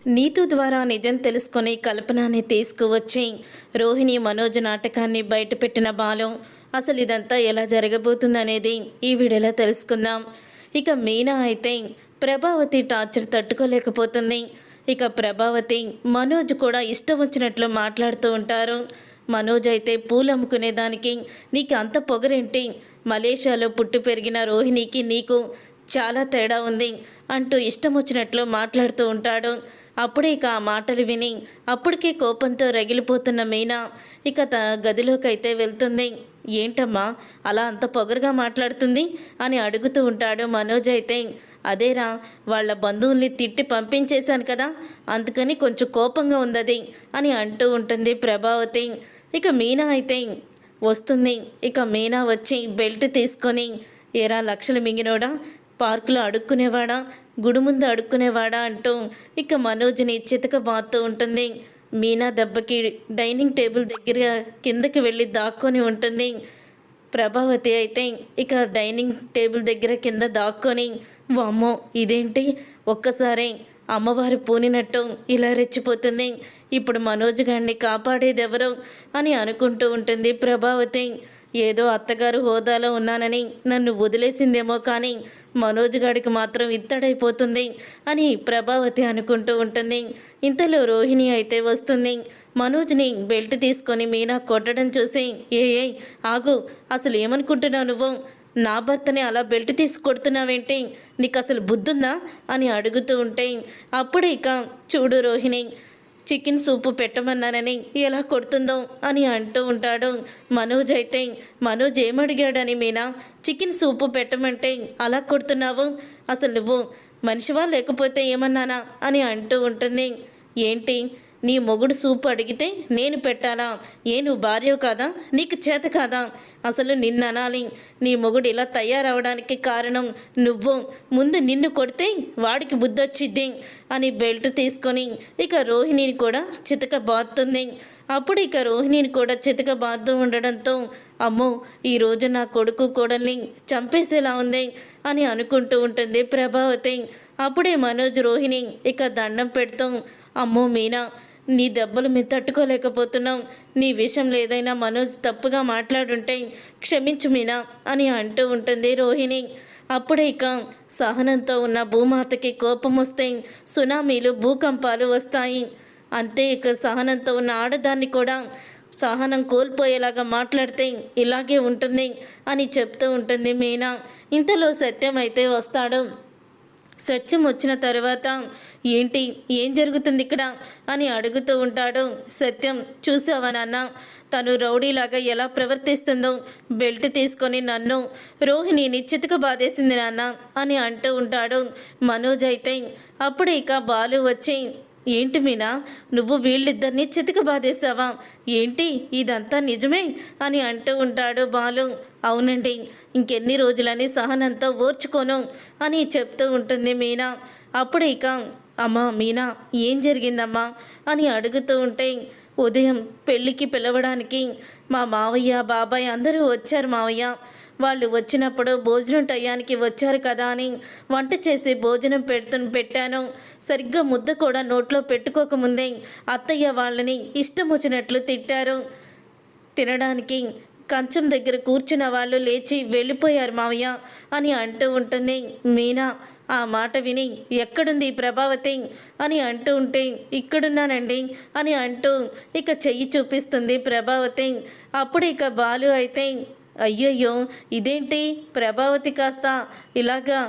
నీతు ద్వారా నిజం తెలుసుకొని కల్పనాన్ని తీసుకువచ్చి రోహిణి మనోజ్ నాటకాన్ని బయటపెట్టిన బాలు అసలు ఇదంతా ఎలా జరగబోతుందనేది ఈ వీడియోలో తెలుసుకుందాం. ఇక మీనా అయితే ప్రభావతి టార్చర్ తట్టుకోలేకపోతుంది. ఇక ప్రభావతి మనోజ్ కూడా ఇష్టం వచ్చినట్లు మాట్లాడుతూ ఉంటారు. మనోజ్ అయితే పూలు అమ్ముకునేదానికి నీకు అంత పొగరేంటి, మలేషియాలో పుట్టి పెరిగిన రోహిణికి నీకు చాలా తేడా ఉంది అంటూ ఇష్టం వచ్చినట్లు మాట్లాడుతూ ఉంటాడు. అప్పుడే ఇక ఆ మాటలు విని అప్పటికే కోపంతో రగిలిపోతున్న మీనా ఇక గదిలోకి అయితే వెళ్తుంది. ఏంటమ్మా అలా అంత పొగరుగా మాట్లాడుతుంది అని అడుగుతూ ఉంటాడు. మనోజ్ అయితే అదేరా వాళ్ళ బంధువుల్ని తిట్టి పంపించేశాను కదా, అందుకని కొంచెం కోపంగా ఉందది అని అంటూ ఉంటుంది ప్రభావతి. ఇక మీనా అయితే వస్తుంది. ఇక మీనా వచ్చి బెల్ట్ తీసుకొని ఏరా లక్షలు మింగినోడా, పార్కులో అడుక్కునేవాడా, గుడి ముందు అడుక్కునేవాడా అంటూ ఇక మనోజ్ని చితకబాదుతూ ఉంటుంది. మీనా దెబ్బకి డైనింగ్ టేబుల్ దగ్గర కిందకి వెళ్ళి దాక్కొని ఉంటుంది. ప్రభావతి అయితే ఇక డైనింగ్ టేబుల్ దగ్గర కింద దాక్కొని వామ్మో ఇదేంటి, ఒక్కసారి అమ్మవారు పూనినట్టు ఇలా రెచ్చిపోతుంది, ఇప్పుడు మనోజ్ గారిని కాపాడేదెవరు అని అనుకుంటూ ఉంటుంది ప్రభావతి. ఏదో అత్తగారు హోదాలో ఉన్నానని నన్ను వదిలేసిందేమో కానీ మనోజ్ గాడికి మాత్రం ఇత్తడైపోతుంది అని ప్రభావతి అనుకుంటూ ఉంటుంది. ఇంతలో రోహిణి అయితే వస్తుంది. మనోజ్ని బెల్ట్ తీసుకొని మీనా కొట్టడం చూసి ఏ ఆగు, అసలు ఏమనుకుంటున్నావు నువ్వు, నా భర్తని అలా బెల్ట్ తీసి కొడుతున్నావేంటి, నీకు అసలు బుద్ధుందా అని అడుగుతూ ఉంటే అప్పుడే ఇక చూడు రోహిణి, చికెన్ సూపు పెట్టమన్నానని ఎలా కొడుతుందో అని అంటూ ఉంటాడు. మనోజ్ అయితే మనోజ్ ఏమడిగాడని మీనా చికెన్ సూపు పెట్టమంటే అలా కొడుతున్నావు, అసలు నువ్వు మనిషివా లేకపోతే ఏమన్నానా అని అంటూ ఉంటుంది. ఏంటి నీ మొగుడు సూపు అడిగితే నేను పెట్టాలా, ఏ నువ్వు భార్యవు కాదా, నీకు చేత కాదా, అసలు నిన్ను అనాలి, నీ మొగుడు ఇలా తయారవడానికి కారణం నువ్వు, ముందు నిన్ను కొడితే వాడికి బుద్ధొచ్చిద్ది అని బెల్ట్ తీసుకొని ఇక రోహిణిని కూడా చితకబాదుతుంది. అప్పుడు ఇక రోహిణిని కూడా చితకబాదుతూ ఉండడంతో అమ్మో ఈరోజు నా కొడుకు కోడల్ని చంపేసేలా ఉంది అని అనుకుంటూ ఉంటుంది ప్రభావతి. అప్పుడే మనోజ్ రోహిణి ఇక దండం పెడుతూ అమ్మో మీనా నీ దెబ్బలు మేము తట్టుకోలేకపోతున్నాం, నీ విషయంలో ఏదైనా మనోజ్ తప్పుగా మాట్లాడుంటే క్షమించు మీనా అని అంటూ ఉంటుంది రోహిణి. అప్పుడే ఇక సహనంతో ఉన్న భూమాతకి కోపం వస్తే సునామీలు భూకంపాలు వస్తాయి, అంతే ఇక సహనంతో ఉన్న ఆడదాన్ని కూడా సహనం కోల్పోయేలాగా మాట్లాడితే ఇలాగే ఉంటుంది అని చెప్తూ ఉంటుంది మీనా. ఇంతలో సత్యం అయితే వస్తాడు. సత్యం వచ్చిన తర్వాత ఏంటి ఏం జరుగుతుంది ఇక్కడ అని అడుగుతూ ఉంటాడు. సత్యం చూసావా నాన్న, తను రౌడీలాగా ఎలా ప్రవర్తిస్తుందో, బెల్ట్ తీసుకొని నన్ను రోహిణిని చితక బాధేసింది నాన్న అని అంటూ ఉంటాడు. మనోజ్ అయితే అప్పుడు ఇక బాలు వచ్చి ఏంటి మీనా నువ్వు వీళ్ళిద్దరిని చితక బాధేసావా, ఏంటి ఇదంతా నిజమే అని అంటూ ఉంటాడు బాలు. అవునండి, ఇంకెన్ని రోజులని సహనంతో ఓర్చుకోను అని చెప్తూ ఉంటుంది మీనా. అప్పుడు ఇక అమ్మా మీనా ఏం జరిగిందమ్మా అని అడుగుతూ ఉంటే ఉదయం పెళ్ళికి పిలవడానికి మా మావయ్య బాబాయ్ అందరూ వచ్చారు మావయ్య, వాళ్ళు వచ్చినప్పుడు భోజనం టయానికి వచ్చారు కదా అని వంట చేసి భోజనం పెట్టాను, సరిగ్గా ముద్ద కూడా నోట్లో పెట్టుకోకముందే అత్తయ్య వాళ్ళని ఇష్టం వచ్చినట్లు తిట్టారు, తినడానికి కంచం దగ్గర కూర్చున్న వాళ్ళు లేచి వెళ్ళిపోయారు మావయ్య అని అంటూ ఉంటుంది మీనా. ఆ మాట విని ఎక్కడుంది ప్రభావతి అని అంటూ ఉంటే ఇక్కడున్నానండి అని అంటూ ఇక చెయ్యి చూపిస్తుంది ప్రభావతి. అప్పుడు ఇక బాలు అయితే అయ్యయ్యో ఇదేంటి ప్రభావతి కాస్త ఇలాగా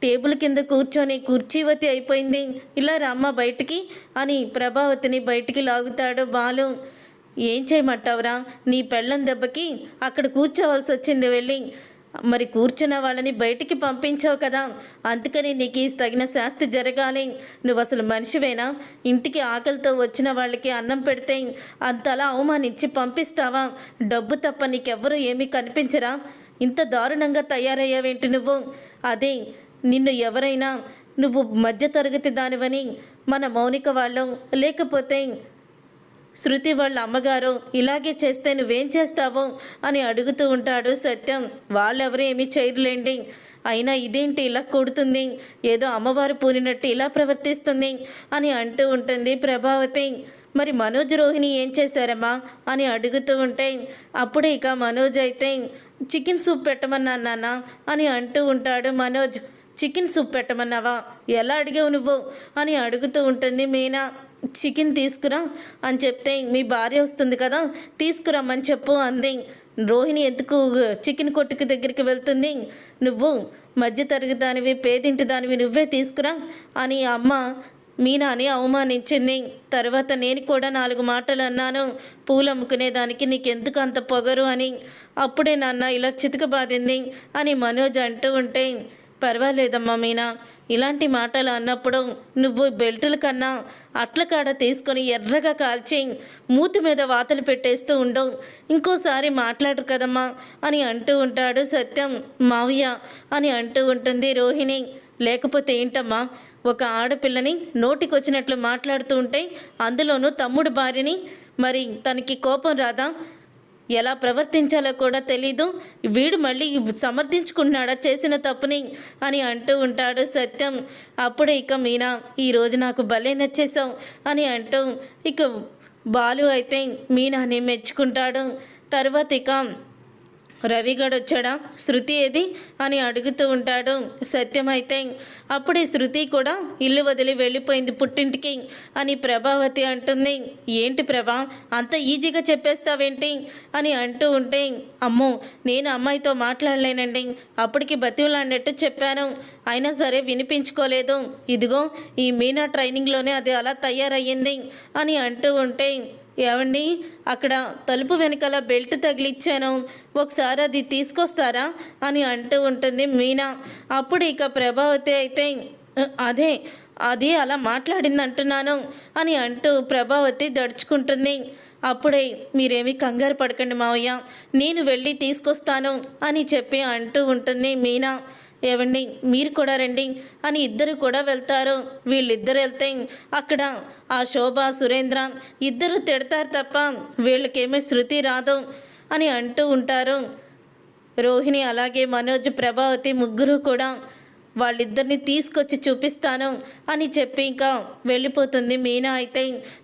టేబుల్ కింద కూర్చొని కుర్చీవతి అయిపోయింది, ఇలా రమ్మ బయటికి అని ప్రభావతిని బయటికి లాగుతాడు బాలు. ఏం చేయమంటావురా, నీ పెళ్ళం దెబ్బకి అక్కడ కూర్చోవలసి వచ్చింది వెళ్ళి, మరి కూర్చున్న వాళ్ళని బయటికి పంపించావు కదా, అందుకని నీకు తగిన శాస్తి జరగాలి, నువ్వు అసలు మనిషివేనా, ఇంటికి ఆకలితో వచ్చిన వాళ్ళకి అన్నం పెడితే అంతలా అవమానించి పంపిస్తావా, డబ్బు తప్ప నీకెవ్వరూ ఏమీ కనిపించరా, ఇంత దారుణంగా తయారయ్యావేంటి నువ్వు, అదే నిన్ను ఎవరైనా నువ్వు మధ్యతరగతి దానివని మన మౌనిక వాళ్ళం లేకపోతే శృతి వాళ్ళ అమ్మగారు ఇలాగే చేస్తే నువ్వేం చేస్తావో అని అడుగుతూ ఉంటాడు సత్యం. వాళ్ళెవరూ ఏమీ చేయలేండి, అయినా ఇదేంటి ఇలా కొడుతుంది, ఏదో అమ్మవారు పూనినట్టు ఇలా ప్రవర్తిస్తుంది అని అంటూ ఉంటుంది ప్రభావతి. మరి మనోజ్ రోహిణి ఏం చేశారమ్మా అని అడుగుతూ ఉంటే అప్పుడే ఇక మనోజ్ అయితే చికెన్ సూప్ పెట్టమన్నా నాన్న అని అంటూ ఉంటాడు మనోజ్. చికెన్ సూప్ పెట్టమన్నావా, ఎలా అడిగావు నువ్వు అని అడుగుతూ ఉంటుంది మీనా. చికెన్ తీసుకురా అని చెప్తే మీ భార్య వస్తుంది కదా తీసుకురమ్మని చెప్పు అంది. రోహిణి ఎందుకు చికెన్ కొట్టుకు దగ్గరికి వెళ్తుంది, నువ్వు మధ్యతరగతి దానివి పేదింటి దానివి నువ్వే తీసుకురా అని అమ్మ మీనాని అవమానించింది. తర్వాత నేను కూడా 4 మాటలు అన్నాను, పూలు అమ్ముకునేదానికి నీకెందుకు అంత పొగరు అని. అప్పుడే నాన్న ఇలా చితకబాదింది అని మనోజ్ అంటూ ఉంటే పర్వాలేదమ్మా మీనా, ఇలాంటి మాటలు అన్నప్పుడు నువ్వు బెల్టుల కన్నా అట్ల కాడ తీసుకొని ఎర్రగా కాల్చి మూతి మీద వాతలు పెట్టేస్తూ ఉండవు, ఇంకోసారి మాట్లాడరు కదమ్మా అని అంటూ ఉంటాడు సత్యం. మావయ్య అని అంటూ ఉంటుంది రోహిణి. లేకపోతే ఏంటమ్మా, ఒక ఆడపిల్లని నోటికొచ్చినట్లు మాట్లాడుతూ ఉంటే అందులోనూ తమ్ముడు భార్యని, మరి తనకి కోపం రాదా, ఎలా ప్రవర్తించాలో కూడా తెలీదు, వీడు మళ్ళీ సమర్థించుకుంటున్నాడా చేసిన తప్పుని అని అంటూ ఉంటాడు సత్యం. అప్పుడే ఇక మీనా ఈరోజు నాకు భలే నచ్చేసావు అని అంటూ ఇక బాలు అయితే మీనాని మెచ్చుకుంటాడు. తర్వాత ఇక రవిగడు వచ్చాడా, శృతి ఏది అని అడుగుతూ ఉంటాడు సత్యం అయితే. అప్పుడే శృతి కూడా ఇల్లు వదిలి వెళ్ళిపోయింది పుట్టింటికి అని ప్రభావతి అంటుంది. ఏంటి ప్రభా అంత ఈజీగా చెప్పేస్తావేంటి అని అంటూ ఉంటే అమ్మో నేను అమ్మాయితో మాట్లాడలేనండి, అప్పటికి బతివులాడినట్టు చెప్పాను, అయినా సరే వినిపించుకోలేదు, ఇదిగో ఈ మీనా ట్రైనింగ్లోనే అది అలా తయారయ్యింది అని అంటూ ఉంటే ఏమండి అక్కడ తలుపు వెనకాల బెల్ట్ తగిలిచ్చాను, ఒకసారి అది తీసుకొస్తారా అని అంటూ ఉంటుంది మీనా. అప్పుడు ఇక ప్రభావతి అయితే అది అలా మాట్లాడింది అంటున్నాను అని అంటూ ప్రభావతి దడుచుకుంటుంది. అప్పుడే మీరేమీ కంగారు పడకండి మావయ్య, నేను వెళ్ళి తీసుకొస్తాను అని చెప్పి అంటూ ఉంటుంది మీనా. ఏవండి మీరు కూడా రండి అని ఇద్దరు కూడా వెళ్తారు. వీళ్ళిద్దరు వెళ్తే అక్కడ ఆ శోభ సురేంద్ర ఇద్దరు తిడతారు తప్ప వీళ్ళకేమీ శృతి రాదు అని అంటూ ఉంటారు. రోహిణి అలాగే మనోజ్ ప్రభావతి ముగ్గురు కూడా వాళ్ళిద్దరిని తీసుకొచ్చి చూపిస్తాను అని చెప్పి ఇంకా వెళ్ళిపోతుంది మీనా. అయితే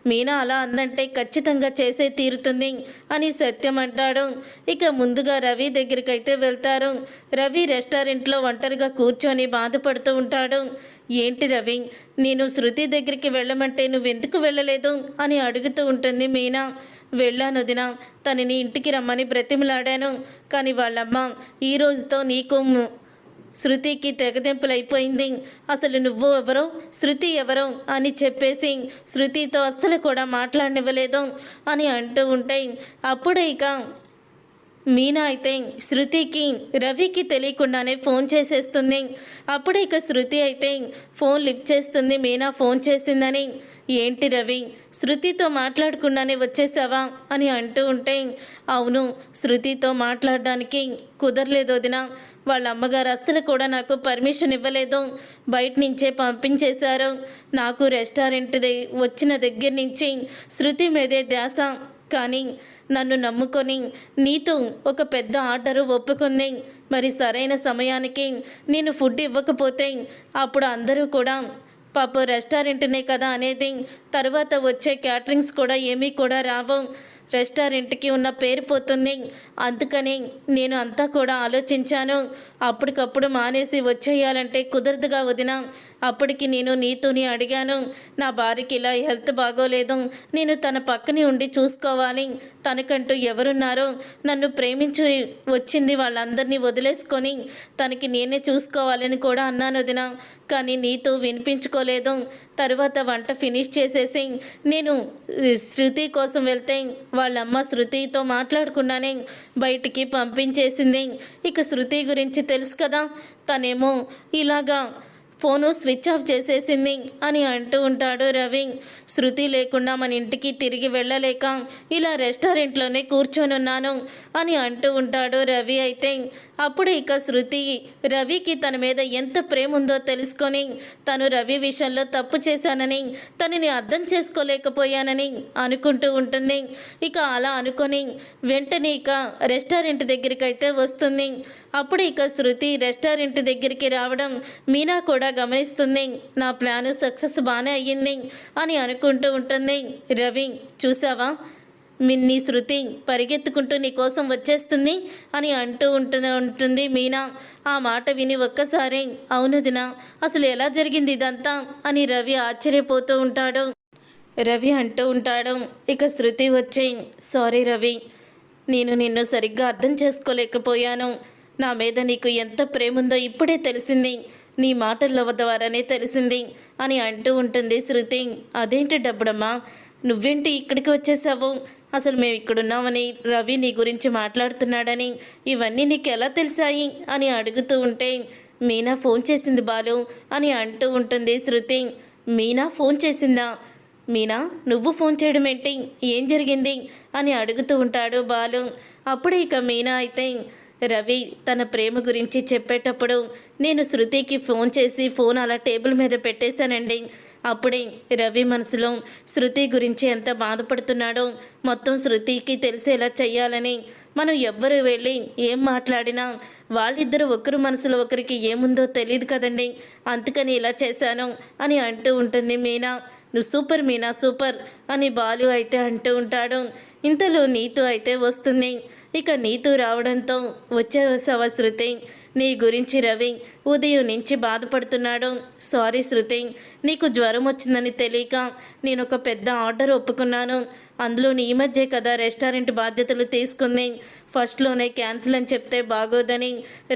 మీనా అలా అందంటే ఖచ్చితంగా చేసే తీరుతుంది అని సత్యం అంటాడు. ఇక ముందుగా రవి దగ్గరికి అయితే వెళ్తారు. రవి రెస్టారెంట్లో ఒంటరిగా కూర్చొని బాధపడుతూ ఉంటాడు. ఏంటి రవి, నేను శృతి దగ్గరికి వెళ్ళమంటే నువ్వెందుకు వెళ్ళలేదు అని అడుగుతూ ఉంటుంది మీనా. వెళ్ళాను వదినా, తనని ఇంటికి రమ్మని బ్రతిమలాడాను, కానీ వాళ్ళమ్మ ఈ రోజుతో నీకు శృతికి తెగదెంపులు అయిపోయింది, అసలు నువ్వు ఎవరో శృతి ఎవరో అని చెప్పేసి శృతితో అస్సలు కూడా మాట్లాడనివ్వలేదు అని అంటూ ఉంటే అప్పుడే ఇక మీనా అయితే శృతికి రవికి తెలియకుండానే ఫోన్ చేసేస్తుంది. అప్పుడే ఇక శృతి అయితే ఫోన్ లిఫ్ట్ చేస్తుంది మీనా ఫోన్ చేసిందని. ఏంటి రవి, శృతితో మాట్లాడకుండానే వచ్చేసావా అని అంటూ ఉంటే అవును, శృతితో మాట్లాడడానికి కుదరలేదు వదినా, వాళ్ళ అమ్మగారు అస్సలు కూడా నాకు పర్మిషన్ ఇవ్వలేదు, బయట నుంచే పంపించేశారు. నాకు రెస్టారెంట్ వచ్చిన దగ్గర నుంచి శృతి మీదే ధ్యాస, కానీ నన్ను నమ్ముకొని నీతో ఒక పెద్ద ఆర్డరు ఒప్పుకుంది. మరి సరైన సమయానికి నేను ఫుడ్ ఇవ్వకపోతే అప్పుడు అందరూ కూడా పాప రెస్టారెంట్నే కదా అనేది, తర్వాత వచ్చే క్యాటరింగ్స్ కూడా ఏమీ కూడా రావు, రెస్టారెంట్కి ఉన్న పేరు పోతుంది. అందుకని నేను అంతా కూడా ఆలోచించాను, అప్పటికప్పుడు మానేసి వచ్చేయాలంటే కుదరదుగా వదినా. అప్పటికి నేను నీతోని అడిగాను, నా భార్యకి ఇలా హెల్త్ బాగోలేదు, నేను తన పక్కనే ఉండి చూసుకోవాలి, తనకంటూ ఎవరున్నారో, నన్ను ప్రేమించి వచ్చింది వాళ్ళందరినీ వదిలేసుకొని తనకి నేనే చూసుకోవాలని కూడా అన్నాను వదినా. కానీ నీతో వినిపించుకోలేదు. తర్వాత వంట ఫినిష్ చేసేసి నేను శృతి కోసం వెళ్తే వాళ్ళమ్మ శృతితో మాట్లాడకుండానే బయటికి పంపించేసింది. ఇక శృతి గురించి తెలుసు కదా, తనేమో ఇలాగా ఫోను స్విచ్ ఆఫ్ చేసేసింది అని అంటూ ఉంటాడు రవి. శృతి లేకుండా మన ఇంటికి తిరిగి వెళ్ళలేక ఇలా రెస్టారెంట్లోనే కూర్చొని ఉన్నాను అని అంటూ ఉంటాడు రవి. అయితే అప్పుడు ఇక శృతి రవికి తన మీద ఎంత ప్రేమ ఉందో తెలుసుకొని తను రవి విషయంలో తప్పు చేశానని తనని అర్థం చేసుకోలేకపోయానని అనుకుంటూ ఉంటుంది. ఇక అలా అనుకొని వెంటనే ఇక రెస్టారెంట్ దగ్గరికి అయితే వస్తుంది. అప్పుడు ఇక శృతి రెస్టారెంట్ దగ్గరికి రావడం మీనా కూడా గమనిస్తుంది. నా ప్లాను సక్సెస్ బాగానే అయ్యింది అని అనుకుంటూ ఉంటుంది. రవి చూసావా, నీ శృతి పరిగెత్తుకుంటూ నీ కోసం వచ్చేస్తుంది అని అంటూ ఉంటుంది మీనా. ఆ మాట విని ఒక్కసారి అవునదినా, అసలు ఎలా జరిగింది ఇదంతా అని రవి ఆశ్చర్యపోతూ ఉంటాడు. రవి అంటూ ఉంటాడు. ఇక శృతి వచ్చి సారీ రవి, నేను నిన్ను సరిగ్గా అర్థం చేసుకోలేకపోయాను. నా మీద నీకు ఎంత ప్రేమ ఉందో ఇప్పుడే తెలిసింది, నీ మాటల ద్వారానే తెలిసింది అని అంటూ ఉంటుంది శృతి. అదేంటి డబ్బుడమ్మా, నువ్వేంటి ఇక్కడికి వచ్చేసావు? అసలు మేము ఇక్కడున్నామని రవి నీ గురించి మాట్లాడుతున్నాడని ఇవన్నీ నీకు ఎలా తెలిసాయి అని అడుగుతూ ఉంటే మీనా ఫోన్ చేసింది బాలు అని అంటూ ఉంటుంది శృతి. మీనా ఫోన్ చేసిందా? మీనా నువ్వు ఫోన్ చేయడం ఏంటి, ఏం జరిగింది అని అడుగుతూ ఉంటాడు బాలు. అప్పుడు ఇక మీనా అయితే రవి తన ప్రేమ గురించి చెప్పేటప్పుడు నేను శృతికి ఫోన్ చేసి ఫోన్ అలా టేబుల్ మీద పెట్టేశానండి. అప్పుడే రవి మనసులో శృతి గురించి ఎంత బాధపడుతున్నాడో మొత్తం శృతికి తెలిసేలా చెయ్యాలని, మనం ఎవ్వరు వెళ్ళి ఏం మాట్లాడినా వాళ్ళిద్దరూ ఒకరు మనసులో ఒకరికి ఏముందో తెలియదు కదండి, అందుకని ఇలా చేశాను అని అంటూ ఉంటుంది మీనా. నువ్వు సూపర్ మీనా, సూపర్ అని బాలు అయితే అంటూ ఉంటాడు. ఇంతలో నీతు అయితే వస్తుంది. ఇక నీతు రావడంతో వచ్చేసావా శృతి, నీ గురించి రవి ఉదయం నుంచి బాధపడుతున్నాడు. సారీ శృతి, నీకు జ్వరం వచ్చిందని తెలియక నేను ఒక పెద్ద ఆర్డర్ ఒప్పుకున్నాను. అందులో ఈ మధ్య కదా రెస్టారెంట్ బాధ్యతలు తీసుకుంది. ఫస్ట్లోనే క్యాన్సిల్ అని చెప్తే బాగోదని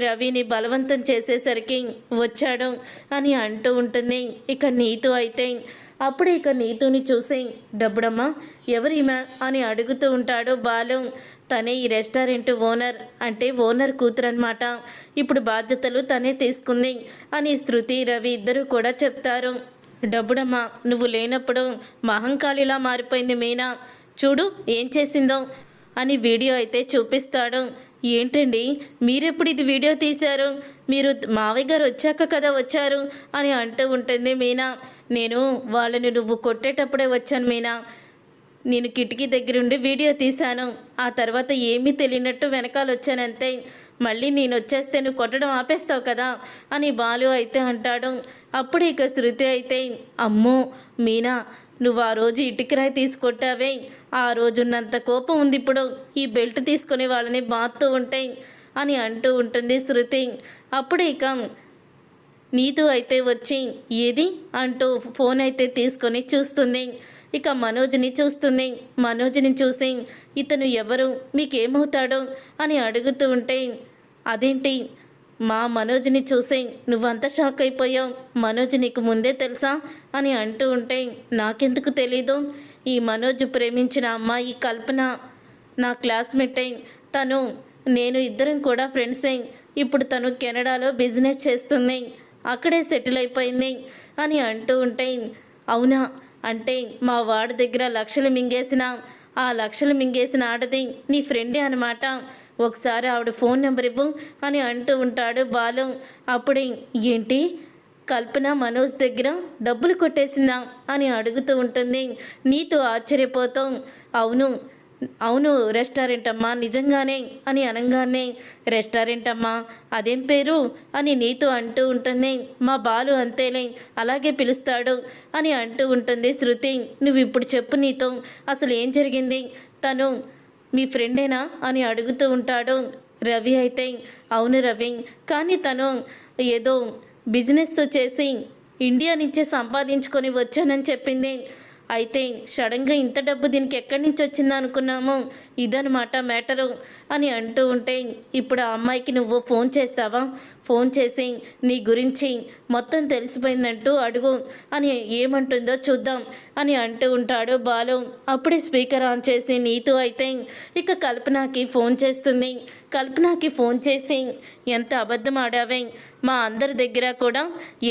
రవిని బలవంతం చేసేసరికి వచ్చాడు అని అంటూ ఉంటుంది. ఇక నీతు అయితే అప్పుడు ఇక నీతుని చూసి డబ్బుడమ్మ ఎవరిమా అని అడుగుతూ ఉంటాడు బాలు. తనే ఈ రెస్టారెంట్ ఓనర్, అంటే ఓనర్ కూతురు అనమాట. ఇప్పుడు బాధ్యతలు తనే తీసుకుంది అని శృతి రవి ఇద్దరు కూడా చెప్తారు. డబ్బుడమ్మ నువ్వు లేనప్పుడు మహంకాళిలా మారిపోయింది మీనా, చూడు ఏం చేసిందో అని వీడియో అయితే చూపిస్తాడు. ఏంటండి మీరెప్పుడు ఇది వీడియో తీశారు, మీరు మావయ్య గారు వచ్చాక కదా వచ్చారు అని అంటూ ఉంటుంది మీనా. నేను వాళ్ళని నువ్వు కొట్టేటప్పుడే వచ్చాను మీనా, నేను కిటికీ దగ్గరుండి వీడియో తీశాను. ఆ తర్వాత ఏమీ తెలియనట్టు వెనకాల వచ్చానంతే. మళ్ళీ నేను వచ్చేస్తే నువ్వు కొట్టడం ఆపేస్తావు కదా అని బాలు అయితే అంటాడు. అప్పుడు ఇక శృతి అయితే అమ్మో మీనా, నువ్వు ఆ రోజు ఇటుకరాయి తీసుకొట్టావే, ఆ రోజున్నంత కోపం ఉంది ఇప్పుడు ఈ బెల్ట్ తీసుకుని వాళ్ళని బాత్తూ ఉంటాయి అని అంటూ ఉంటుంది శృతి. అప్పుడు ఇక నీతు అయితే వచ్చి ఏది అంటూ ఫోన్ అయితే తీసుకొని చూస్తుంది. ఇక మనోజ్ని చూస్తుంది. మనోజ్ని చూసి ఇతను ఎవరు, మీకేమవుతాడో అని అడుగుతూ ఉంటే అదేంటి మా మనోజ్ని చూసి నువ్వంతా షాక్ అయిపోయావు, మనోజ్ నీకు ముందే తెలుసా అని అంటూ ఉంటే నాకెందుకు తెలీదు, ఈ మనోజ్ ప్రేమించిన అమ్మాయి కల్పన నా క్లాస్మేట్ అయి తను నేను ఇద్దరం కూడా ఫ్రెండ్స్ అయి ఇప్పుడు తను కెనడాలో బిజినెస్ చేస్తుంది, అక్కడే సెటిల్ అయిపోయింది అని అంటూ ఉంటే అవునా, అంటే మా వాడి దగ్గర లక్షలు మింగేసిన ఆ లక్షలు మింగేసిన ఆడది నీ ఫ్రెండే అనమాట, ఒకసారి ఆవిడ ఫోన్ నెంబర్ ఇవ్వు అని అంటూ ఉంటాడు బాలు. అప్పుడే ఏంటి కల్పన మనోజ్ దగ్గర డబ్బులు కొట్టేసిందా అని అడుగుతూ ఉంటుంది. నీతో ఆశ్చర్యపోతూ అవును అవును రెస్టారెంట్ అమ్మా నిజంగానే అని అనగానే రెస్టారెంట్ అమ్మా అదేం పేరు అని నీతో అంటూ ఉంటుంది. మా బాలు అంతేలే అలాగే పిలుస్తాడు అని అంటూ ఉంటుంది శృతి. నువ్వు ఇప్పుడు చెప్పు నీతో అసలు ఏం జరిగింది, తను మీ ఫ్రెండేనా అని అడుగుతూ ఉంటాడు. రవి అయితే అవును రవి, కానీ తను ఏదో బిజినెస్తో చేసి ఇండియా నుంచే సంపాదించుకొని వచ్చానని చెప్పింది. అయితే సడన్గా ఇంత డబ్బు దీనికి ఎక్కడి నుంచి వచ్చిందో అనుకున్నాము, ఇదనమాట మ్యాటరు అని అంటూ ఉంటే ఇప్పుడు ఆ అమ్మాయికి నువ్వు ఫోన్ చేస్తావా, ఫోన్ చేసి నీ గురించి మొత్తం తెలిసిపోయిందంటూ అడుగు అని ఏమంటుందో చూద్దాం అని అంటూ ఉంటాడు బాలు. అప్పుడే స్పీకర్ ఆన్ చేసి నీతు అయితే ఇక కల్పనకి ఫోన్ చేస్తుంది. కల్పనకి ఫోన్ చేసి ఎంత అబద్ధం ఆడావే, మా అందరి దగ్గర కూడా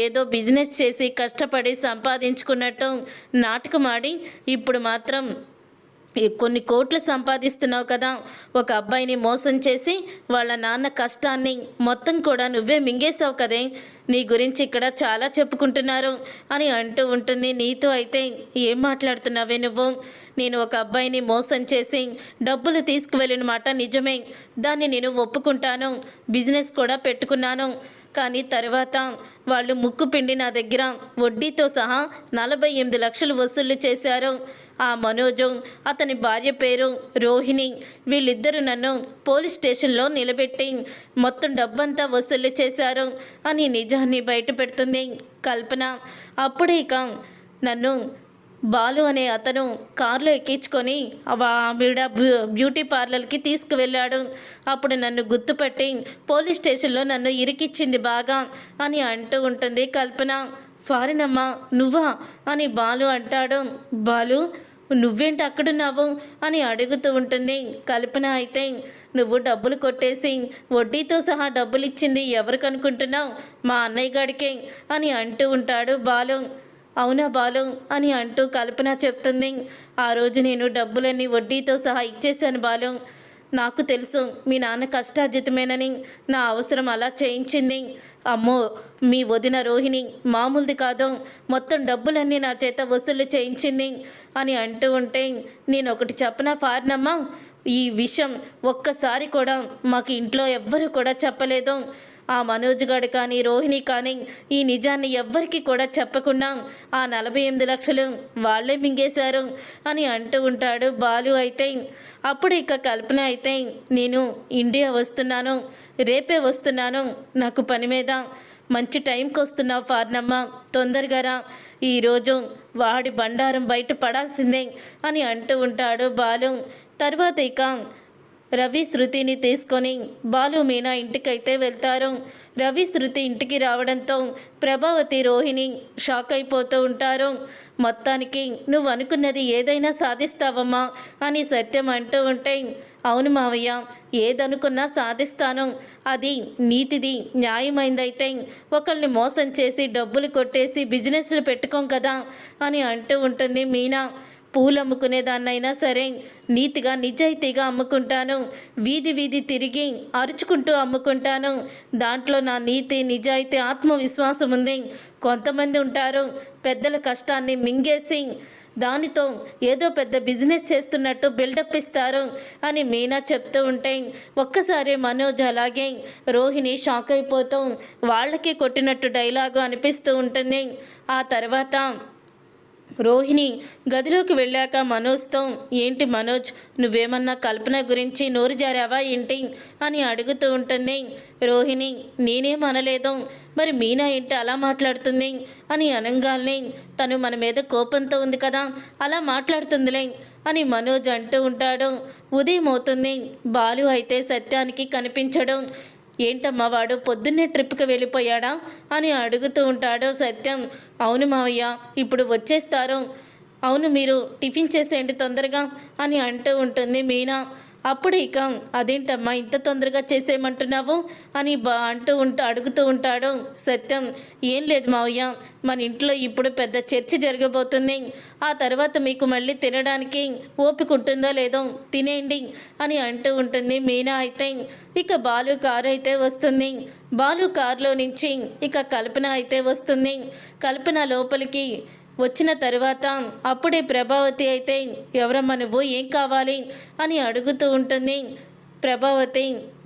ఏదో బిజినెస్ చేసి కష్టపడి సంపాదించుకున్నట్టు నాటకం ఆడి ఇప్పుడు మాత్రం కొన్ని కోట్లు సంపాదిస్తున్నావు కదా, ఒక అబ్బాయిని మోసం చేసి వాళ్ళ నాన్న కష్టాన్ని మొత్తం కూడా నువ్వే మింగేశావు కదే, నీ గురించి ఇక్కడ చాలా చెప్పుకుంటున్నారు అని అంటూ ఉంటుంది. నీతో అయితే ఏం మాట్లాడుతున్నావే నువ్వు? నేను ఒక అబ్బాయిని మోసం చేసి డబ్బులు తీసుకువెళ్ళిన మాట నిజమే, దాన్ని నేను ఒప్పుకుంటాను, బిజినెస్ కూడా పెట్టుకున్నాను. కానీ తర్వాత వాళ్ళు ముక్కు పిండి నా దగ్గర వడ్డీతో సహా 48 లక్షలు వసూలు చేశారు. ఆ మనోజు, అతని భార్య పేరు రోహిణి, వీళ్ళిద్దరూ నన్ను పోలీస్ స్టేషన్లో నిలబెట్టి మొత్తం డబ్బంతా వసూలు చేశారు అని నిజాన్ని బయట పెడుతుంది కల్పన. అప్పుడే ఇక నన్ను బాలు అనే అతను కారులో ఎక్కించుకొని ఆవిడ బ్యూటీ పార్లర్కి తీసుకువెళ్ళాడు. అప్పుడు నన్ను గుర్తుపట్టి పోలీస్ స్టేషన్లో నన్ను ఇరికిచ్చింది బాగా అని అంటూ ఉంటుంది కల్పన. ఫారిన్ అమ్మా నువ్వా అని బాలు అంటాడు. బాలు నువ్వేంటి అక్కడున్నావు అని అడుగుతూ ఉంటుంది కల్పన. అయితే నువ్వు డబ్బులు కొట్టేసి వడ్డీతో సహా డబ్బులు ఇచ్చింది ఎవరికి అనుకుంటున్నావు? మా అన్నయ్య గాడికే అని అంటూ ఉంటాడు బాలు. అవునా బాలు అని అంటూ కల్పన చెప్తుంది. ఆ రోజు నేను డబ్బులన్నీ వడ్డీతో సహా ఇచ్చేశాను బాలు. నాకు తెలుసు మీ నాన్న కష్టార్జితమేనని, నా అవసరం అలా చేయించింది. అమ్మో మీ వదిన రోహిణి మామూలుది కాదు, మొత్తం డబ్బులన్నీ నా చేత వసూలు చేయించింది అని అంటూ ఉంటే, నేను ఒకటి చెప్పనా ఫారినమ్మా, ఈ విషయం ఒక్కసారి కూడా మాకు ఇంట్లో ఎవ్వరూ కూడా చెప్పలేదు. ఆ మనోజ్ గారు కానీ రోహిణి కానీ ఈ నిజాన్ని ఎవ్వరికి కూడా చెప్పకుండా ఆ 48 లక్షలు వాళ్ళే మింగేశారు అని అంటూ ఉంటాడు బాలు. అయితే అప్పుడు ఇక కల్పన అయితే నేను ఇండియా వస్తున్నాను, రేపే వస్తున్నాను, నాకు పని మీద, మంచి టైంకి వస్తున్నావు ఫారినమ్మ, తొందరగా రా, ఈరోజు వాడి బండారం బయట పడాల్సిందే అని అంటూ ఉంటాడు బాలు. తర్వాత ఇక రవి శృతిని తీసుకొని బాలు మీనా ఇంటికైతే వెళ్తారు. రవి శృతి ఇంటికి రావడంతో ప్రభావతి రోహిణి షాక్ అయిపోతూ ఉంటారు. మొత్తానికి నువ్వు అనుకున్నది ఏదైనా సాధిస్తావమ్మా అని సత్యం అంటూ ఉంటే, అవును మావయ్య, ఏదనుకున్నా సాధిస్తాను, అది నీతిది న్యాయమైందైతే ఒకళ్ళని మోసం చేసి డబ్బులు కొట్టేసి బిజినెస్లు పెట్టుకోం కదా అని అంటూ ఉంటుంది మీనా. పూలు అమ్ముకునేదాన్నైనా సరే నీతిగా నిజాయితీగా అమ్ముకుంటాను, వీధి వీధి తిరిగి అరుచుకుంటూ అమ్ముకుంటాను, దాంట్లో నా నీతి నిజాయితీ ఆత్మవిశ్వాసం ఉంది. కొంతమంది ఉంటారు పెద్దల కష్టాన్ని మింగేసి దానితో ఏదో పెద్ద బిజినెస్ చేస్తున్నట్టు బిల్డప్ ఇస్తారు అని మీనా చెప్తూ ఉంటే ఒక్కసారి మనోజ్ అలాగే రోహిణి షాక్ అయిపోతూ వాళ్ళకి కొట్టినట్టు డైలాగు అనిపిస్తూ ఉంటుంది. ఆ తర్వాత రోహిణి గదిలోకి వెళ్ళాక మనోజ్తో, ఏంటి మనోజ్, నువ్వేమన్నా కల్పన గురించి నోరు జారావా ఏంటి అని అడుగుతూ ఉంటుంది. రోహిణి నేనేం అనలేదు, మరి మీనా ఏంటి అలా మాట్లాడుతుంది అని అనంగాల్ని, తను మన మీద కోపంతో ఉంది కదా అలా మాట్లాడుతుందిలే అని మనోజ్ అంటూ ఉంటాడు. ఉదయం అవుతుంది. బాలు అయితే సత్యానికి కనిపించడం. ఏంటమ్మా వాడు పొద్దున్నే ట్రిప్కి వెళ్ళిపోయాడా అని అడుగుతూ ఉంటాడు సత్యం. అవును మావయ్య, ఇప్పుడు వచ్చేస్తారు. అవును మీరు టిఫిన్ చేసేయండి తొందరగా అని అంటూ ఉంటుంది మీనా. అప్పుడు ఇక అదేంటమ్మా ఇంత తొందరగా చేసేయమంటున్నావు అని అడుగుతూ ఉంటాడు సత్యం. ఏం లేదు మావయ్య, మన ఇంట్లో ఇప్పుడు పెద్ద చర్చ జరగబోతుంది, ఆ తర్వాత మీకు మళ్ళీ తినడానికి ఓపిక ఉంటుందో లేదో తినేయండి అని అంటూ ఉంటుంది మీనా. అయితే ఇక బాలు కారు అయితే వస్తుంది. బాలు కారులో నుంచి ఇక కల్పన అయితే వస్తుంది. కల్పన లోపలికి వచ్చిన తరువాత అప్పుడే ప్రభావతి అయితే, ఎవరమ్మా నువ్వు, ఏం కావాలి అని అడుగుతూ ఉంటుంది. ప్రభావతి,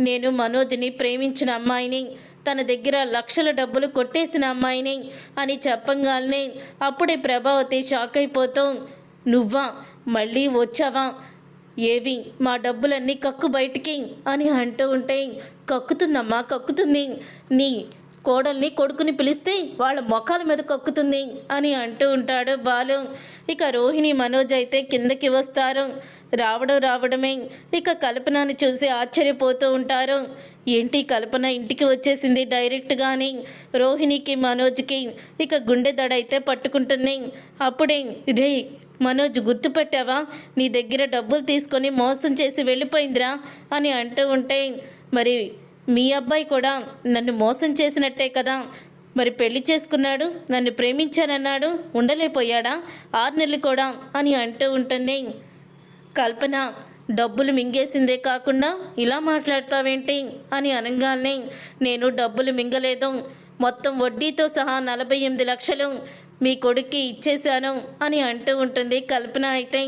నేను మనోజ్ని ప్రేమించిన అమ్మాయిని, తన దగ్గర లక్షల డబ్బులు కొట్టేసిన అమ్మాయిని అని చెప్పంగానే అప్పుడే ప్రభావతి షాక్ అయిపోతూ, నువ్వా మళ్ళీ వచ్చావా, ఏవి మా డబ్బులన్నీ కక్కు బయటికి అని అంటూ ఉంటే, కక్కుతుందమ్మా కక్కుతుంది, నీ కోడల్ని కొడుకుని పిలిస్తే వాళ్ళ మొఖాల మీద కక్కుతుంది అని అంటూ ఉంటాడు బాలు. ఇక రోహిణి మనోజ్ అయితే కిందకి వస్తారు. రావడమే ఇక కల్పనని చూసి ఆశ్చర్యపోతూ ఉంటారు. ఏంటి కల్పన ఇంటికి వచ్చేసింది డైరెక్ట్గాని రోహిణికి మనోజ్కి ఇక గుండె దడ అయితే పట్టుకుంటుంది. అప్పుడే రే మనోజ్ గుర్తుపెట్టావా, నీ దగ్గర డబ్బులు తీసుకొని మోసం చేసి వెళ్ళిపోయిందిరా అని అంటూ ఉంటే, మరి మీ అబ్బాయి కూడా నన్ను మోసం చేసినట్టే కదా, మరి పెళ్లి చేసుకున్నాడు, నన్ను ప్రేమించానన్నాడు, ఉండలేకపోయాడా 6 నెలలు కూడా అని అంటూ ఉంటుంది. కల్పన డబ్బులు మింగేసిందే కాకుండా ఇలా మాట్లాడతావేంటి అని అనగానే, నేను డబ్బులు మింగలేదు, మొత్తం వడ్డీతో సహా 48 లక్షలు మీ కొడుక్కి ఇచ్చేశాను అని అంటూ ఉంటుంది కల్పన. అయితే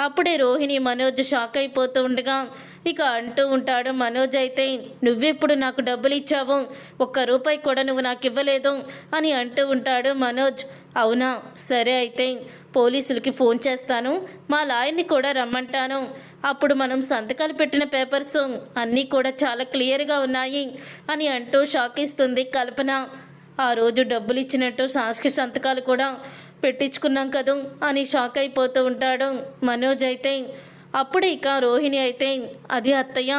అప్పుడే రోహిణి మనోజ్ షాక్ అయిపోతూ ఉండగా ఇక అంటూ ఉంటాడు మనోజ్ అయితే, నువ్వెప్పుడు నాకు డబ్బులు ఇచ్చావు, ఒక్క రూపాయి కూడా నువ్వు నాకు ఇవ్వలేదు అని అంటూ ఉంటాడు మనోజ్. అవునా, సరే అయితే పోలీసులకి ఫోన్ చేస్తాను, మా లాయర్ని కూడా రమ్మంటాను, అప్పుడు మనం సంతకాలు పెట్టిన పేపర్స్ అన్నీ కూడా చాలా క్లియర్గా ఉన్నాయి అని అంటూ షాక్ ఇస్తుంది కల్పన. ఆ రోజు డబ్బులు ఇచ్చినట్టు సాక్షి సంతకాలు కూడా పెట్టించుకున్నాం కదూ అని షాక్ అయిపోతూ ఉంటాడు మనోజ్. అయితే అప్పుడు ఇక రోహిణి అయితే, అది అత్తయ్య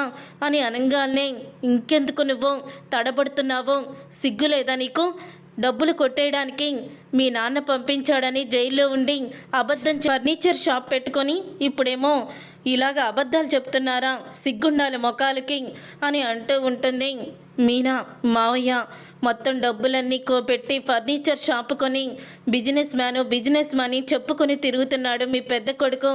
అని అనగానే, ఇంకెందుకు నువ్వు తడబడుతున్నావు, సిగ్గు లేదా నీకు, డబ్బులు కొట్టేయడానికి మీ నాన్న పంపించాడని జైల్లో ఉండి అబద్ధం ఫర్నిచర్ షాప్ పెట్టుకొని ఇప్పుడేమో ఇలాగ అబద్ధాలు చెప్తున్నారా, సిగ్గుండాలి మొఖాలకి అని అంటూ ఉంటుంది మీనా. మావయ్య మొత్తం డబ్బులన్నీ పెట్టి ఫర్నిచర్ షాపు కొని బిజినెస్ మ్యాన్ చెప్పుకొని తిరుగుతున్నాడు మీ పెద్ద కొడుకు,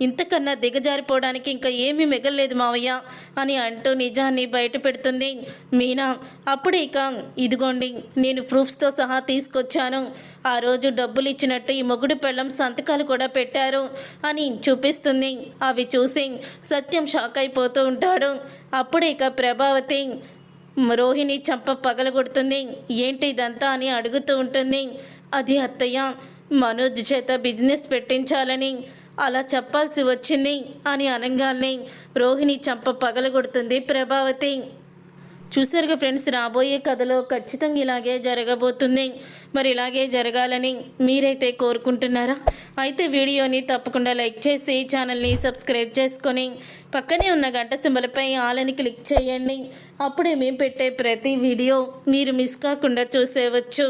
ఇంతకన్నా దిగజారిపోవడానికి ఇంకా ఏమీ మిగలలేదు మావయ్య అని అంటూ నిజాన్ని బయట పెడుతుంది మీనా. అప్పుడు ఇక ఇదిగోండి నేను ప్రూఫ్స్తో సహా తీసుకొచ్చాను, ఆ రోజు డబ్బులు ఇచ్చినట్టు ఈ మొగుడు పెళ్ళం సంతకాలు కూడా పెట్టారు అని చూపిస్తుంది. అవి చూసి సత్యం షాక్ అయిపోతూ ఉంటాడు. అప్పుడు ఇక ప్రభావతి రోహిణి చంప పగలగొడుతుంది. ఏంటి ఇదంతా అని అడుగుతూ ఉంటుంది. అది అత్తయ్య, మనోజ్ చేత బిజినెస్ పెట్టించాలని అలా చెప్పాల్సి వచ్చింది అని అనగానే రోహిణి చంప పగలగొడుతుంది ప్రభావతి. చూసారుగా ఫ్రెండ్స్, రాబోయే కథలో ఖచ్చితంగా ఇలాగే జరగబోతుంది. మరి ఇలాగే జరగాలని మీరైతే కోరుకుంటున్నారా? అయితే వీడియోని తప్పకుండా లైక్ చేసి ఛానల్ని సబ్స్క్రైబ్ చేసుకొని పక్కనే ఉన్న గంట సింబల్పై ఆల్ అని క్లిక్ చేయండి. అప్పుడే మేము పెట్టే ప్రతి వీడియో మీరు మిస్ కాకుండా చూసేవచ్చు.